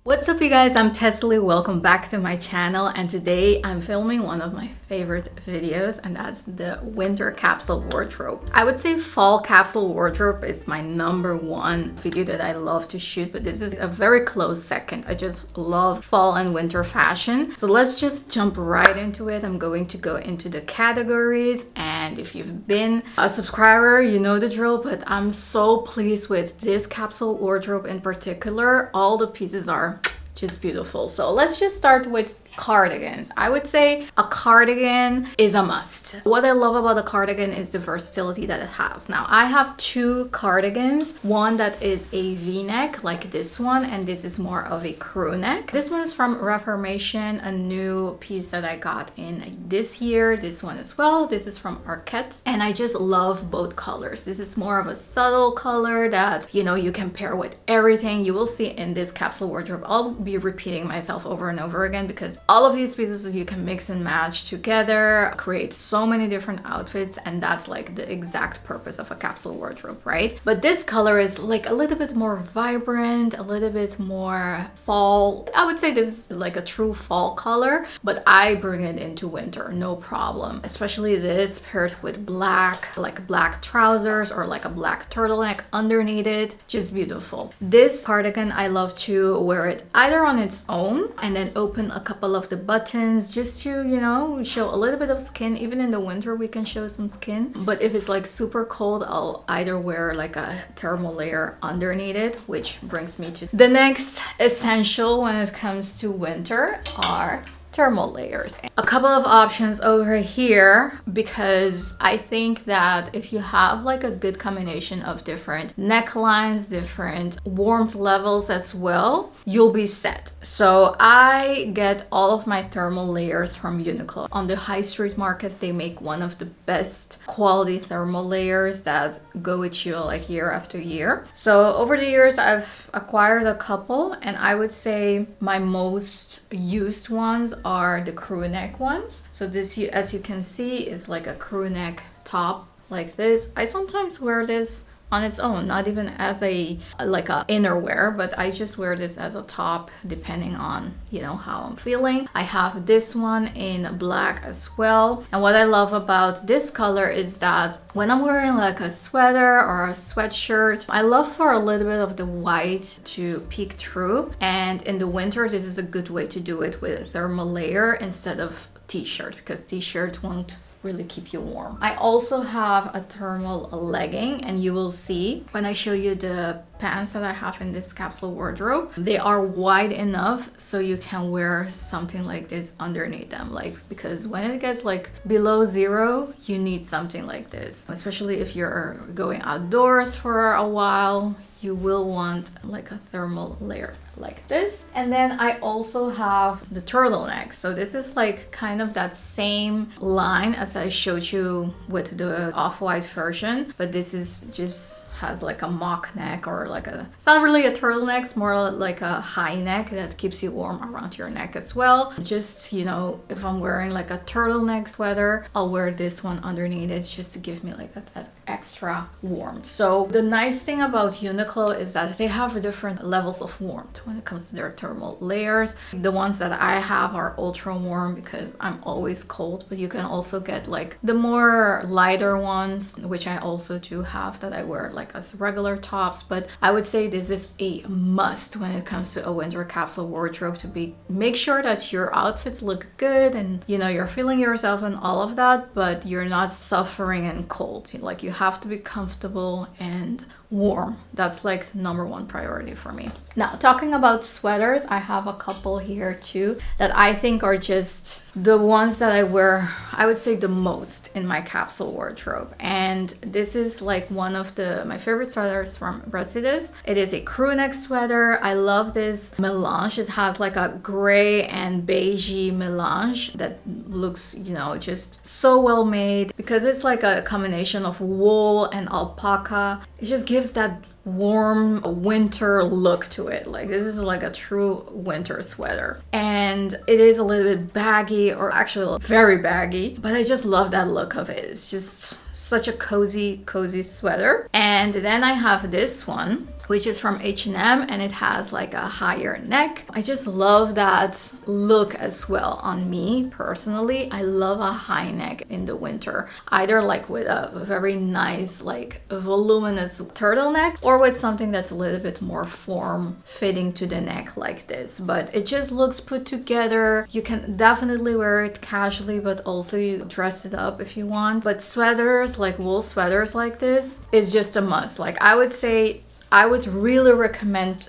What's up you guys, I'm Teslie. Welcome back to my channel, and today I'm filming one of my favorite videos, and that's the winter capsule wardrobe. I would say fall capsule wardrobe is my #1 video that I love to shoot, but this is a very close second. I just love fall and winter fashion. So let's just jump right into it. I'm going to go into the categories, and if you've been a subscriber, you know the drill, but I'm so pleased with this capsule wardrobe in particular. All the pieces are just beautiful. So let's just start with cardigans. I would say a cardigan is a must. What I love about a cardigan is the versatility that it has. Now I have two cardigans, one that is a v-neck like this one, and this is more of a crew neck. This one is from Reformation, a new piece that I got in this year. This one as well. This is from Arquette, and I just love both colors. This is more of a subtle color that you can pair with everything. You will see in this capsule wardrobe, I'll be repeating myself over and over again because all of these pieces you can mix and match together, create so many different outfits, and that's like the exact purpose of a capsule wardrobe, right? But this color is like a little bit more vibrant, a little bit more fall. I would say this is like a true fall color, but I bring it into winter, no problem. Especially this paired with black, like black trousers or like a black turtleneck underneath it, just beautiful. This cardigan, I love to wear it either on its own and then open a couple of the buttons just to show a little bit of skin. Even in the winter we can show some skin, but if it's like super cold, I'll either wear like a thermal layer underneath it, which brings me to the next essential when it comes to winter are thermal layers. A couple of options over here, because I think that if you have like a good combination of different necklines, different warmth levels as well, you'll be set. So I get all of my thermal layers from Uniqlo. On the high street market, they make one of the best quality thermal layers that go with you like year after year. So over the years I've acquired a couple, and I would say my most used ones are the crew neck ones. So this, as you can see, is like a crew neck top like this. I sometimes wear this on its own, not even as a inner wear, but I just wear this as a top depending on how I'm feeling. I have this one in black as well, and what I love about this color is that when I'm wearing like a sweater or a sweatshirt, I love for a little bit of the white to peek through, and in the winter this is a good way to do it with a thermal layer instead of t-shirt, because t-shirt won't really keep you warm. I also have a thermal legging, and you will see when I show you the pants that I have in this capsule wardrobe, they are wide enough so you can wear something like this underneath them, because when it gets like below zero, you need something like this, especially if you're going outdoors for a while. You will want like a thermal layer like this. And then I also have the turtleneck. So this is like kind of that same line as I showed you with the off-white version, but this is just has like a mock neck, or it's not really a turtleneck, it's more like a high neck that keeps you warm around your neck as well. Just if I'm wearing like a turtleneck sweater, I'll wear this one underneath it just to give me like that extra warmth. So the nice thing about Uniqlo is that they have different levels of warmth when it comes to their thermal layers. The ones that I have are ultra warm because I'm always cold, but you can also get like the more lighter ones, which I also do have, that I wear like as regular tops. But I would say this is a must when it comes to a winter capsule wardrobe, to make sure that your outfits look good and you're feeling yourself and all of that, but you're not suffering in cold. Like, you have to be comfortable and warm. That's like #1 priority for me. Now, talking about sweaters, I have a couple here too that I think are just the ones that I wear, I would say, the most in my capsule wardrobe. And this is like one of my favorite sweaters from Residus. It is a crew neck sweater. I love this melange. It has like a gray and beigey melange that looks, just so well made, because it's like a combination of wool and alpaca. It just gives that warm winter look to it. Like, this is like a true winter sweater, and it is a little bit baggy, or actually very baggy, but I just love that look of it. It's just such a cozy sweater. And then I have this one. which is from H&M, and it has like a higher neck. I just love that look as well on me personally. I love a high neck in the winter, either like with a very nice like voluminous turtleneck or with something that's a little bit more form fitting to the neck like this. But it just looks put together. You can definitely wear it casually, but also you dress it up if you want. But sweaters, like wool sweaters like this, is just a must. Like I would say, I would really recommend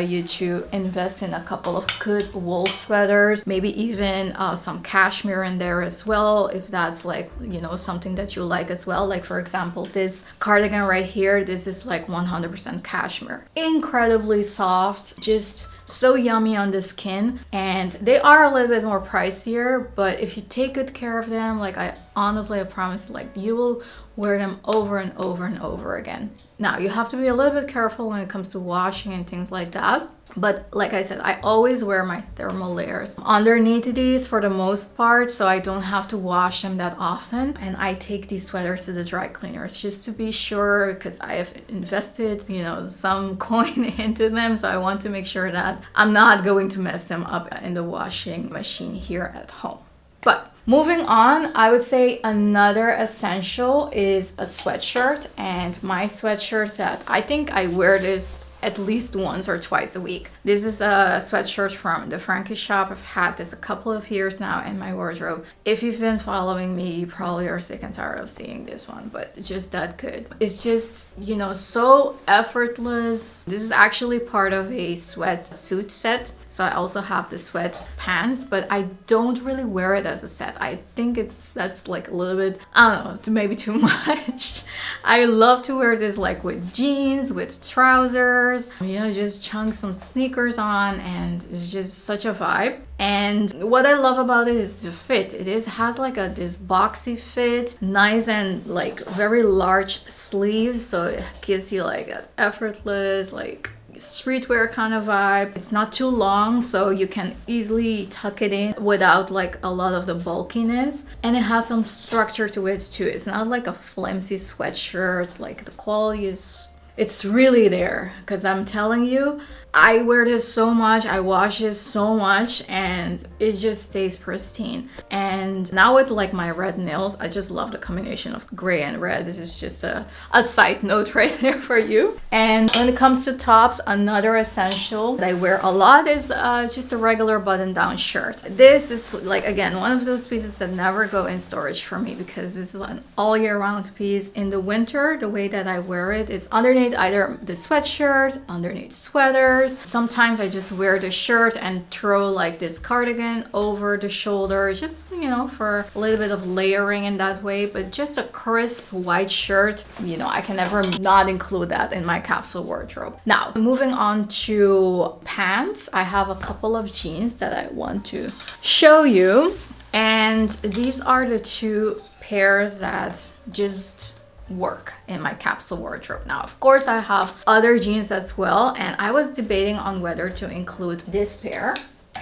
you to invest in a couple of good wool sweaters, maybe even some cashmere in there as well, if that's like, you know, something that you like as well. Like for example, this cardigan right here, this is like 100% cashmere. Incredibly soft, just so yummy on the skin, and they are a little bit more pricier, but if you take good care of them, like I promise, like you will wear them over and over and over again. Now you have to be a little bit careful when it comes to washing and things like that, but like I said, I always wear my thermal layers underneath these for the most part, so I don't have to wash them that often. And I take these sweaters to the dry cleaners just to be sure, because I have invested, you know, some coin into them, so I want to make sure that I'm not going to mess them up in the washing machine here at home. But moving on, I would say another essential is a sweatshirt, and my sweatshirt that I think I wear this at least once or twice a week. This is a sweatshirt from the Frankie shop. I've had this a couple of years now in my wardrobe. If you've been following me, you probably are sick and tired of seeing this one, but it's just that good. It's just, you know, so effortless. This is actually part of a sweatsuit set. So I also have the sweat pants, but I don't really wear it as a set. I think that's like a little bit, I don't know, maybe too much. I love to wear this like with jeans, with trousers, you know, just chunk some sneakers on, and it's just such a vibe. And what I love about it is the fit. Has like this boxy fit, nice and like very large sleeves, so it gives you like an effortless, like streetwear kind of vibe. It's not too long, so you can easily tuck it in without like a lot of the bulkiness, and it has some structure to it too. It's not like a flimsy sweatshirt. Like the quality is, it's really there, because I'm telling you, I wear this so much, I wash it so much, and it just stays pristine. And now with like my red nails, I just love the combination of gray and red. This is just a side note right there for you. And when it comes to tops, another essential that I wear a lot is just a regular button-down shirt. This is like, again, one of those pieces that never go in storage for me, because this is an all year round piece. In the winter, the way that I wear it is underneath either the sweatshirt, underneath sweaters. Sometimes I just wear the shirt and throw like this cardigan over the shoulder, just, you know, for a little bit of layering in that way. But just a crisp white shirt, you know, I can never not include that in my capsule wardrobe. Now, moving on to pants, I have a couple of jeans that I want to show you. And these are the two pairs that just work in my capsule wardrobe. Now, of course, I have other jeans as well, and I was debating on whether to include this pair.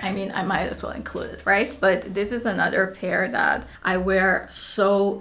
I mean, I might as well include it, right? But this is another pair that I wear so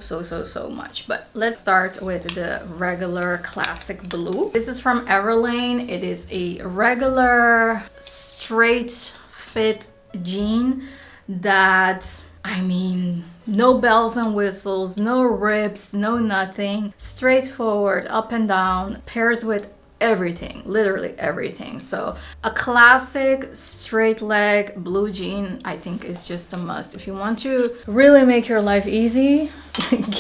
much. But let's start with the regular classic blue. This is from Everlane. It is a regular straight fit jean that, I mean, no bells and whistles, no rips, no nothing. Straightforward, up and down, pairs with everything, literally everything. So a classic straight leg blue jean, I think, is just a must. If you want to really make your life easy,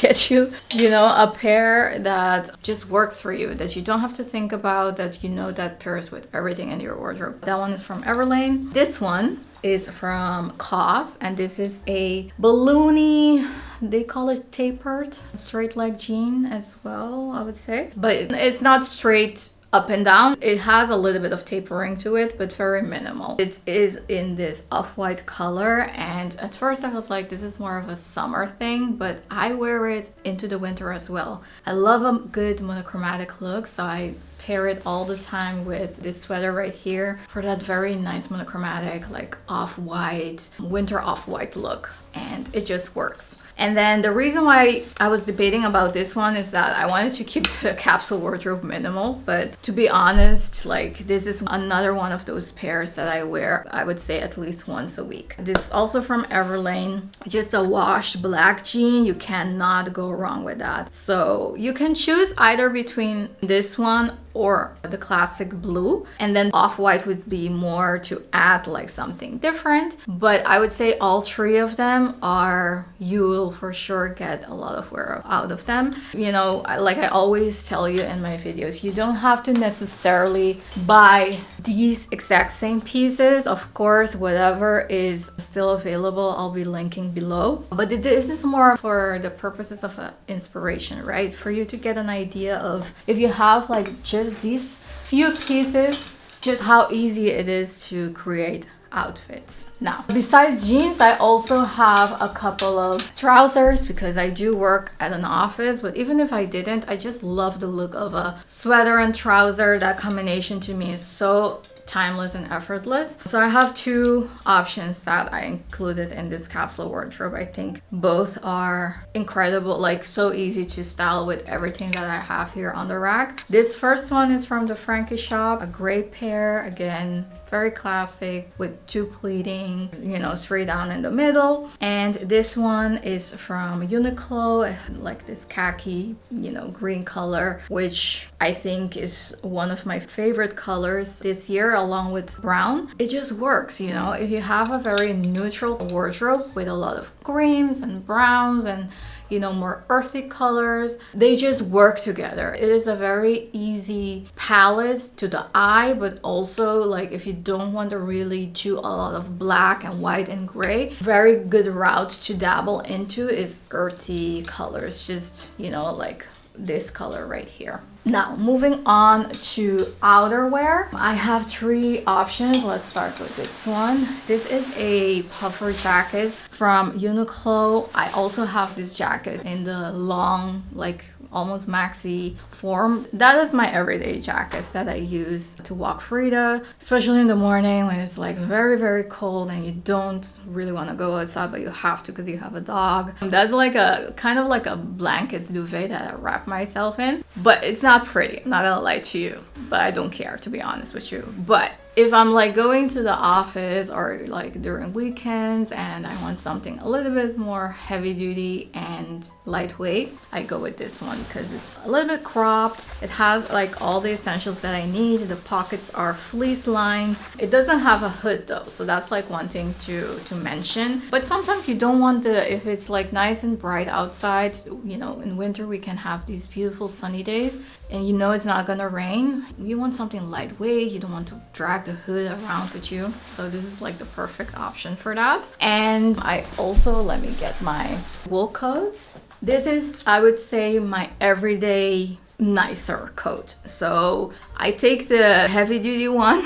get you know, a pair that just works for you, that you don't have to think about, that you know that pairs with everything in your wardrobe. That one is from Everlane. This one is from COS, and this is a balloony, they call it tapered straight leg jean as well, I would say, but it's not straight up and down. It has a little bit of tapering to it, but very minimal. It is in this off-white color, and at first I was like, this is more of a summer thing, but I wear it into the winter as well. I love a good monochromatic look, so I pair it all the time with this sweater right here for that very nice monochromatic, like off-white, winter off-white look. And it just works. And then the reason why I was debating about this one is that I wanted to keep the capsule wardrobe minimal, but to be honest, like this is another one of those pairs that I wear, I would say at least once a week. This is also from Everlane, just a washed black jean. You cannot go wrong with that. So you can choose either between this one or the classic blue, and then off-white would be more to add like something different. But I would say all three of them are, you will for sure get a lot of wear out of them. You know, like I always tell you in my videos, you don't have to necessarily buy these exact same pieces. Of course, whatever is still available, I'll be linking below. But this is more for the purposes of inspiration, right? For you to get an idea of, if you have like just these few pieces, just how easy it is to create outfits. Now, besides jeans, I also have a couple of trousers because I do work at an office, but even if I didn't, I just love the look of a sweater and trouser. That combination to me is so timeless and effortless. So I have two options that I included in this capsule wardrobe. I think both are incredible, like so easy to style with everything that I have here on the rack. This first one is from the Frankie shop, a gray pair, again, very classic with two pleating, you know, straight down in the middle. And this one is from Uniqlo, like this khaki, you know, green color, which I think is one of my favorite colors this year, along with brown. It just works, you know, if you have a very neutral wardrobe with a lot of creams and browns and, you know, more earthy colors, they just work together. It is a very easy palette to the eye, but also like if you don't want to really do a lot of black and white and gray, very good route to dabble into is earthy colors, just, you know, like this color right here. Now, moving on to outerwear, I have three options. Let's start with this one. This is a puffer jacket from Uniqlo. I also have this jacket in the long, like almost maxi form. That is my everyday jacket that I use to walk Frida, especially in the morning when it's like very, very cold and you don't really want to go outside, but you have to because you have a dog. That's like a kind of like a blanket duvet that I wrap myself in, but it's not pretty, I'm not gonna lie to you, but I don't care, to be honest with you. But if I'm like going to the office or like during weekends and I want something a little bit more heavy duty and lightweight, I go with this one because it's a little bit cropped. It has like all the essentials that I need. The pockets are fleece lined. It doesn't have a hood though, so that's like one thing to mention. But sometimes you don't want if it's like nice and bright outside, you know, in winter we can have these beautiful sunny days and you know it's not gonna rain. You want something lightweight, you don't want to drag the hood around with you, so this is like the perfect option for that. And I also, let me get my wool coat. This is, I would say, my everyday nicer coat. So I take the heavy duty one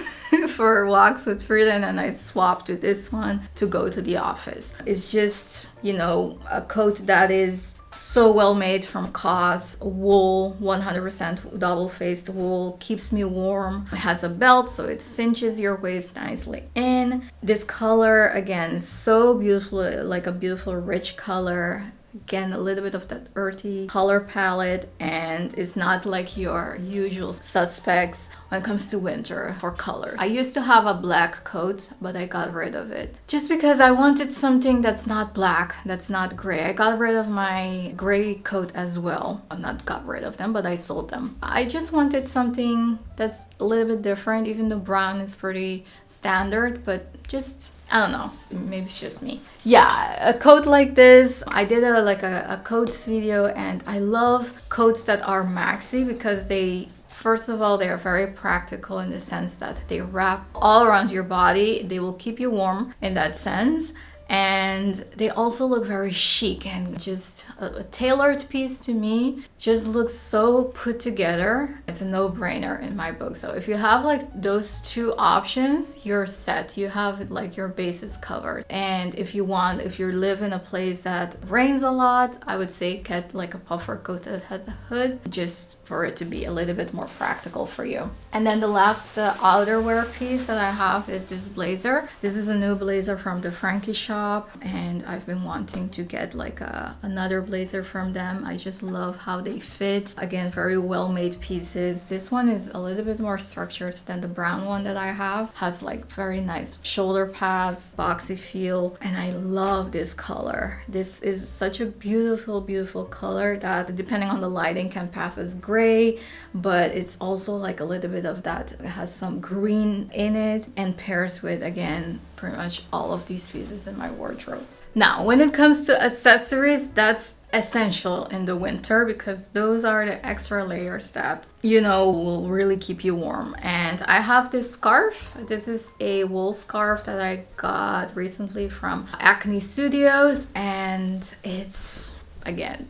for walks with Frida and then I swap to this one to go to the office. It's just, you know, a coat that is so well made from COS, wool, 100% double-faced wool, keeps me warm. It has a belt so it cinches your waist nicely in. This color, again, so beautiful, like a beautiful rich color. Again, a little bit of that earthy color palette, and it's not like your usual suspects when it comes to winter for color. I used to have a black coat, but I got rid of it just because I wanted something that's not black, that's not gray. I got rid of my gray coat as well. I'm not got rid of them, but I sold them. I just wanted something that's a little bit different, even though brown is pretty standard, but just, I don't know, maybe it's just me. Yeah, a coat like this, I did a coats video, and I love coats that are maxi because they, first of all, they are very practical in the sense that they wrap all around your body. They will keep you warm in that sense. And they also look very chic, and just a tailored piece to me just looks so put together. It's a no-brainer in my book. So if you have like those two options, you're set. You have like your bases covered. And if you live in a place that rains a lot, I would say get like a puffer coat that has a hood, just for it to be a little bit more practical for you. And then the last outerwear piece that I have is this blazer. This is a new blazer from the Frankie shop, and I've been wanting to get like another blazer from them. I just love how they fit. Again, very well made pieces. This one is a little bit more structured than the brown one that I have. Has like very nice shoulder pads, boxy feel, and I love this color. This is such a beautiful, beautiful color that depending on the lighting can pass as gray, but it's also like a little bit of that. It has some green in it and pairs with, again, pretty much all of these pieces in my wardrobe. Now, when it comes to accessories, that's essential in the winter because those are the extra layers that, you know, will really keep you warm. And I have this scarf. This is a wool scarf that I got recently from Acne Studios, and it's, again,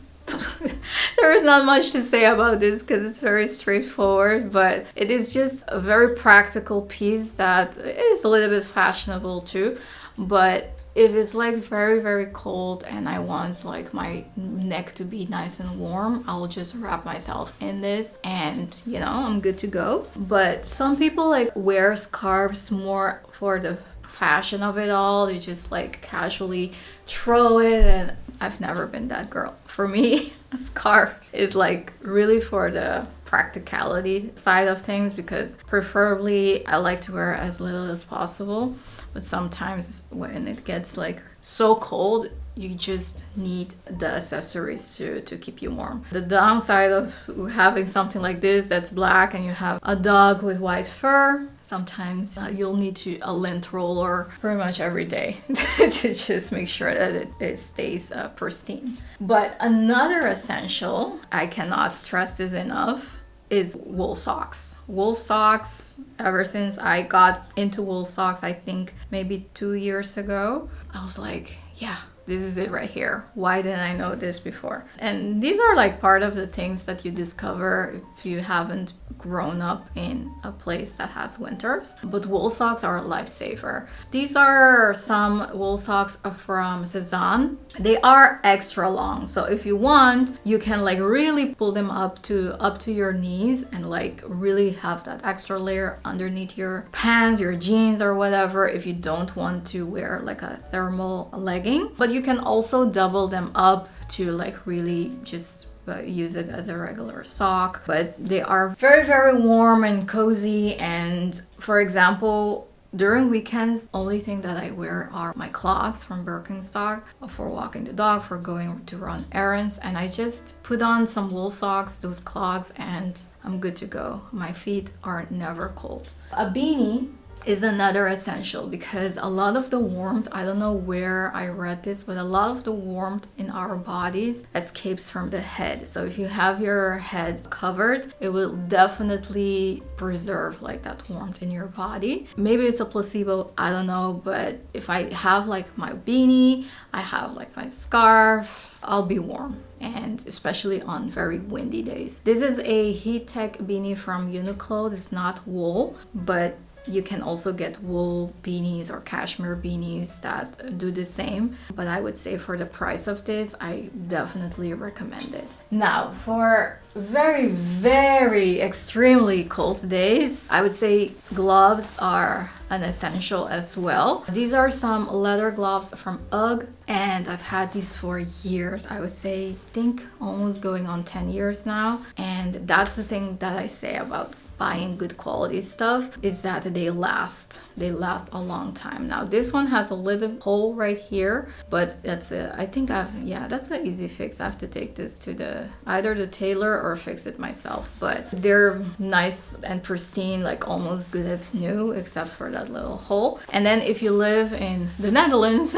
there is not much to say about this because it's very straightforward, but it is just a very practical piece that is a little bit fashionable too. But if it's like very, very cold and I want like my neck to be nice and warm, I'll just wrap myself in this and, you know, I'm good to go. But some people like wear scarves more for the fashion of it all. They just like casually throw it, and I've never been that girl. For me, a scarf is like really for the practicality side of things, because preferably I like to wear as little as possible. But sometimes when it gets like so cold, you just need the accessories to keep you warm. The downside of having something like this that's black and you have a dog with white fur, sometimes you'll need a lint roller pretty much every day to just make sure that it stays pristine. But another essential, I cannot stress this enough, is wool socks. Wool socks, ever since I got into wool socks, I think maybe 2 years ago, I was like, yeah, this is it right here. Why didn't I know this before? And these are like part of the things that you discover if you haven't grown up in a place that has winters. But wool socks are a lifesaver. These are some wool socks from Cezanne. They are extra long, so if you want, you can like really pull them up to your knees and like really have that extra layer underneath your pants, your jeans, or whatever, if you don't want to wear like a thermal legging. But you can also double them up to like really just use it as a regular sock. But they are very, very warm and cozy. And for example, during weekends, only thing that I wear are my clogs from Birkenstock for walking the dog, for going to run errands, and I just put on some wool socks, those clogs, and I'm good to go. My feet are never cold. A beanie is another essential, because a lot of the warmth, I don't know where I read this, but a lot of the warmth in our bodies escapes from the head. So if you have your head covered, it will definitely preserve like that warmth in your body. Maybe it's a placebo, I don't know, but if I have like my beanie, I have like my scarf, I'll be warm, and especially on very windy days. This is a heat tech beanie from Uniqlo. It's not wool, but you can also get wool beanies or cashmere beanies that do the same. But I would say for the price of this, I definitely recommend it. Now, for very, very extremely cold days, I would say gloves are an essential as well. These are some leather gloves from UGG, and I've had these for years. I would say, I think almost going on 10 years now. And that's the thing that I say about buying good quality stuff, is that they last a long time. Now this one has a little hole right here, but that's that's an easy fix. I have to take this to either the tailor or fix it myself, but they're nice and pristine, like almost good as new, except for that little hole. And then if you live in the Netherlands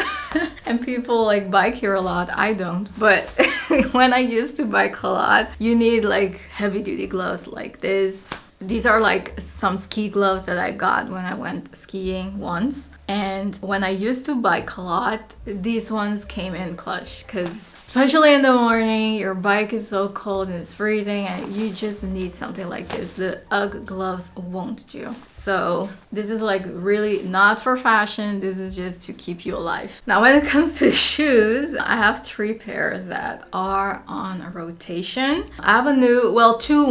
and people like bike here a lot, I don't, but when I used to bike a lot, you need like heavy duty gloves like this. These are like some ski gloves that I got when I went skiing once, And when I used to bike a lot, these ones came in clutch because especially in the morning, your bike is so cold and it's freezing and you just need something like this. The UGG gloves won't do. So this is like really not for fashion. This is just to keep you alive. Now, when it comes to shoes, I have 3 pairs that are on a rotation. I have a new, well, two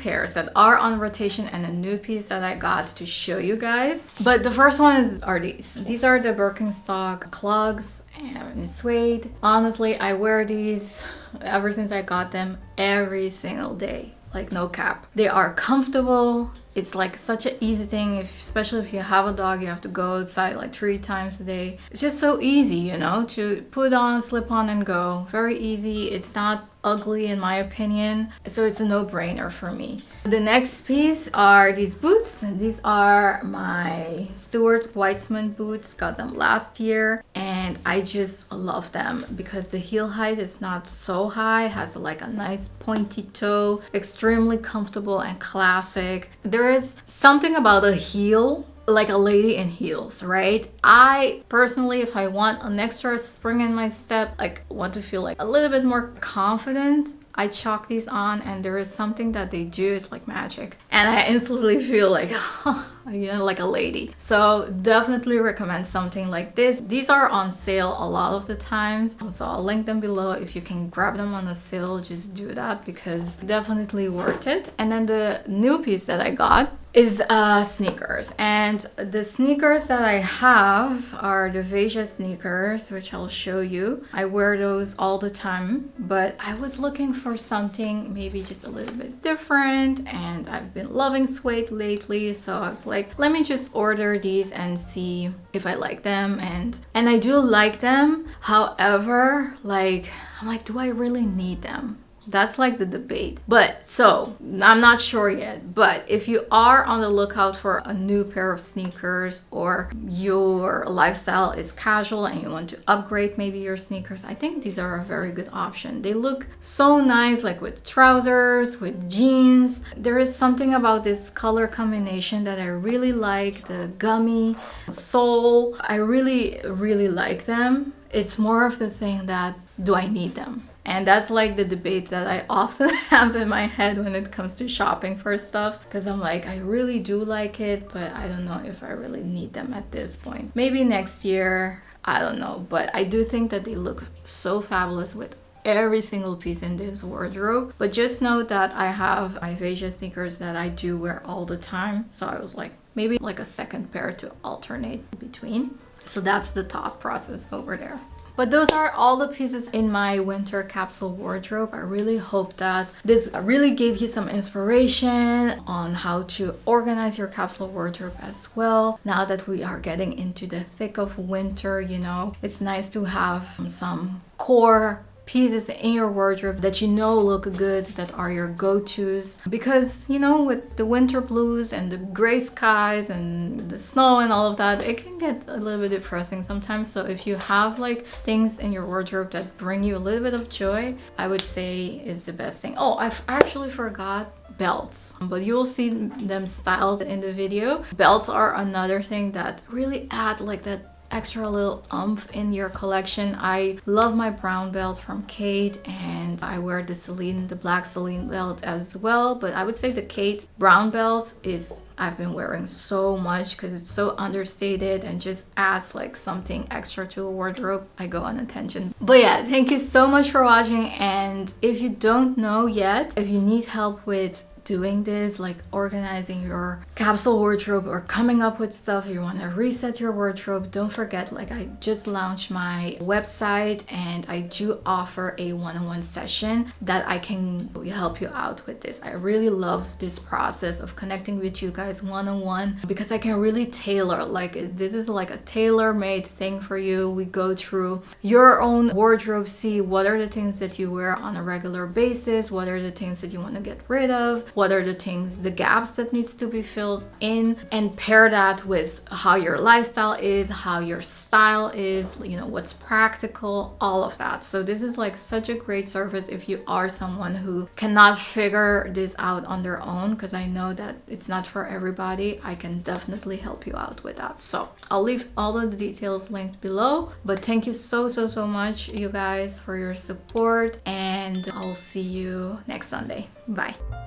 pairs that are on rotation and a new piece that I got to show you guys. But the first one are these. These are the Birkenstock clogs and it's suede. Honestly, I wear these ever since I got them every single day. Like no cap. They are comfortable. It's like such an easy thing, especially if you have a dog, you have to go outside like 3 times a day. It's just so easy, you know, to put on, slip on and go. Very easy. It's not ugly in my opinion. So it's a no-brainer for me. The next piece are these boots. These are my Stuart Weitzman boots. Got them last year and I just love them because the heel height is not so high. Has like a nice pointy toe. Extremely comfortable and classic. There is something about a heel, like a lady in heels, right? I personally, if I want an extra spring in my step, like want to feel like a little bit more confident, I chalk these on and there is something that they do, it's like magic. And I instantly feel like, you know, like a lady. So definitely recommend something like this. These are on sale a lot of the times. So I'll link them below. If you can grab them on a sale, just do that because definitely worth it. And then the new piece that I got is sneakers, and the sneakers that I have are the Veja sneakers, which I'll show you. I wear those all the time, but I was looking for something maybe just a little bit different, and I've been loving suede lately, so I was like, let me just order these and see if I like them, and I do like them. However, like I'm like, do I really need them? That's like the debate. But so I'm not sure yet, but if you are on the lookout for a new pair of sneakers or your lifestyle is casual and you want to upgrade maybe your sneakers, I think these are a very good option. They look so nice, like with trousers, with jeans. There is something about this color combination that I really like. The gummy sole, I really like them. It's more of the thing that, do I need them? And that's like the debate that I often have in my head when it comes to shopping for stuff. Because I'm like, I really do like it, but I don't know if I really need them at this point. Maybe next year, I don't know. But I do think that they look so fabulous with every single piece in this wardrobe. But just note that I have my Veja sneakers that I do wear all the time. So I was like, maybe like a second pair to alternate between. So that's the thought process over there. But those are all the pieces in my winter capsule wardrobe. I really hope that this really gave you some inspiration on how to organize your capsule wardrobe as well. Now that we are getting into the thick of winter, you know, it's nice to have some core pieces in your wardrobe that you know look good, that are your go-tos, because you know, with the winter blues and the gray skies and the snow and all of that, it can get a little bit depressing sometimes. So if you have like things in your wardrobe that bring you a little bit of joy, I would say is the best thing. Oh, I actually forgot belts, but you will see them styled in the video. Belts are another thing that really add like that extra little oomph in your collection. I love my brown belt from Kate, and I wear the black Celine belt as well, but I would say the Kate brown belt is I've been wearing so much because it's so understated and just adds like something extra to a wardrobe. I go on a tangent. But yeah, thank you so much for watching, and if you don't know yet, if you need help with doing this, like organizing your capsule wardrobe or coming up with stuff, you want to reset your wardrobe, don't forget, like I just launched my website and I do offer a one-on-one session that I can help you out with this. I really love this process of connecting with you guys one-on-one because I can really tailor, like this is like a tailor-made thing for you. We go through your own wardrobe, see what are the things that you wear on a regular basis, what are the things that you want to get rid of, what are the things, the gaps that needs to be filled in, and pair that with how your lifestyle is, how your style is, you know, what's practical, all of that. So this is like such a great service if you are someone who cannot figure this out on their own, because I know that it's not for everybody. I can definitely help you out with that. So I'll leave all of the details linked below, but thank you so much, you guys, for your support, and I'll see you next Sunday. Bye.